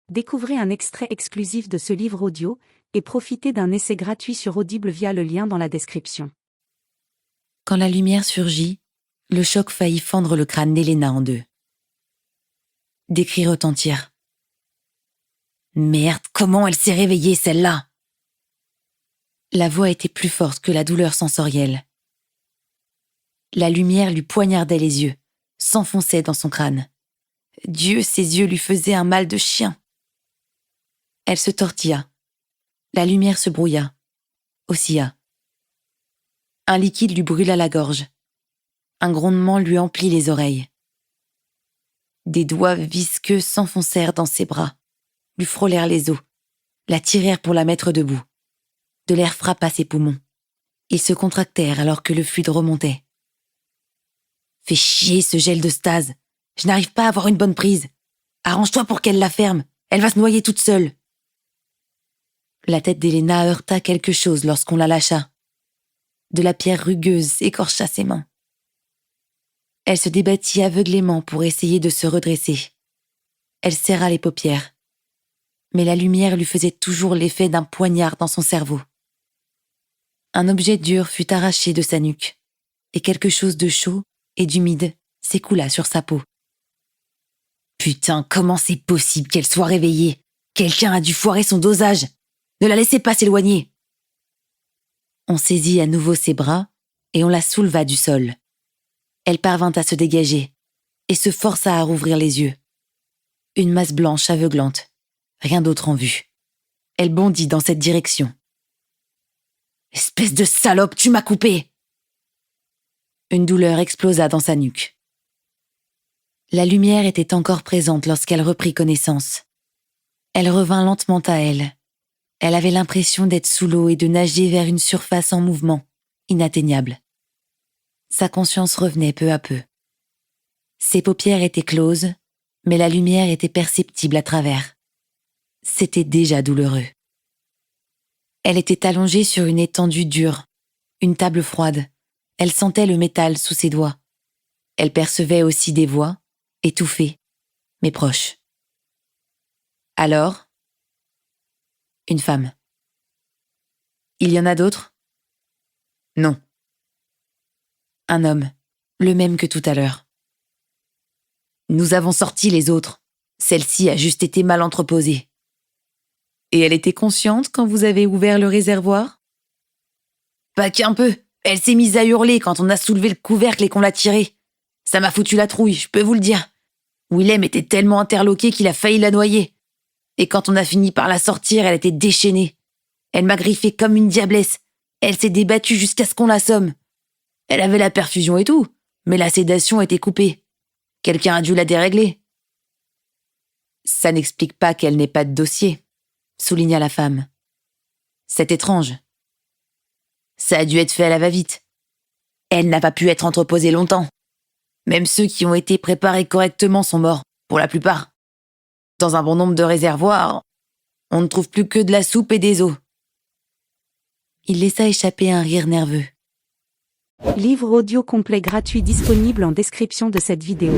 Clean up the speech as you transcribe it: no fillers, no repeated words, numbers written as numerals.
Découvrez un extrait exclusif de ce livre audio et profitez d'un essai gratuit sur Audible via le lien dans la description. Quand la lumière surgit, le choc faillit fendre le crâne d'Elena en deux. Des cris retentirent. Merde, comment elle s'est réveillée, celle-là? La voix était plus forte que la douleur sensorielle. La lumière lui poignardait les yeux, s'enfonçait dans son crâne. Dieu, ses yeux lui faisaient un mal de chien. Elle se tortilla. La lumière se brouilla, oscilla. Un liquide lui brûla la gorge. Un grondement lui emplit les oreilles. Des doigts visqueux s'enfoncèrent dans ses bras, lui frôlèrent les os, la tirèrent pour la mettre debout. De l'air frappa ses poumons. Ils se contractèrent alors que le fluide remontait. Fais chier ce gel de stase. Je n'arrive pas à avoir une bonne prise. Arrange-toi pour qu'elle la ferme. Elle va se noyer toute seule. La tête d'Elena heurta quelque chose lorsqu'on la lâcha. De la pierre rugueuse écorcha ses mains. Elle se débattit aveuglément pour essayer de se redresser. Elle serra les paupières. Mais la lumière lui faisait toujours l'effet d'un poignard dans son cerveau. Un objet dur fut arraché de sa nuque, et quelque chose de chaud et d'humide s'écoula sur sa peau. Putain, comment c'est possible qu'elle soit réveillée? Quelqu'un a dû foirer son dosage. Ne la laissez pas s'éloigner. On saisit à nouveau ses bras et on la souleva du sol. Elle parvint à se dégager et se força à rouvrir les yeux. Une masse blanche aveuglante, rien d'autre en vue. Elle bondit dans cette direction. Espèce de salope, tu m'as coupé! Une douleur explosa dans sa nuque. La lumière était encore présente lorsqu'elle reprit connaissance. Elle revint lentement à elle. Elle avait l'impression d'être sous l'eau et de nager vers une surface en mouvement, inatteignable. Sa conscience revenait peu à peu. Ses paupières étaient closes, mais la lumière était perceptible à travers. C'était déjà douloureux. Elle était allongée sur une étendue dure, une table froide. Elle sentait le métal sous ses doigts. Elle percevait aussi des voix, étouffées, mais proches. Alors, une femme. Il y en a d'autres? Non. Un homme, le même que tout à l'heure. Nous avons sorti les autres. Celle-ci a juste été mal entreposée. Et elle était consciente quand vous avez ouvert le réservoir? Pas qu'un peu. Elle s'est mise à hurler quand on a soulevé le couvercle et qu'on l'a tiré. Ça m'a foutu la trouille, je peux vous le dire. Willem était tellement interloqué qu'il a failli la noyer. Et quand on a fini par la sortir, elle était déchaînée. Elle m'a griffé comme une diablesse. Elle s'est débattue jusqu'à ce qu'on l'assomme. Elle avait la perfusion et tout, mais la sédation était coupée. Quelqu'un a dû la dérégler. Ça n'explique pas qu'elle n'ait pas de dossier, souligna la femme. C'est étrange. Ça a dû être fait à la va-vite. Elle n'a pas pu être entreposée longtemps. Même ceux qui ont été préparés correctement sont morts, pour la plupart. Dans un bon nombre de réservoirs, on ne trouve plus que de la soupe et des os. Il laissa échapper un rire nerveux. Livre audio complet gratuit disponible en description de cette vidéo.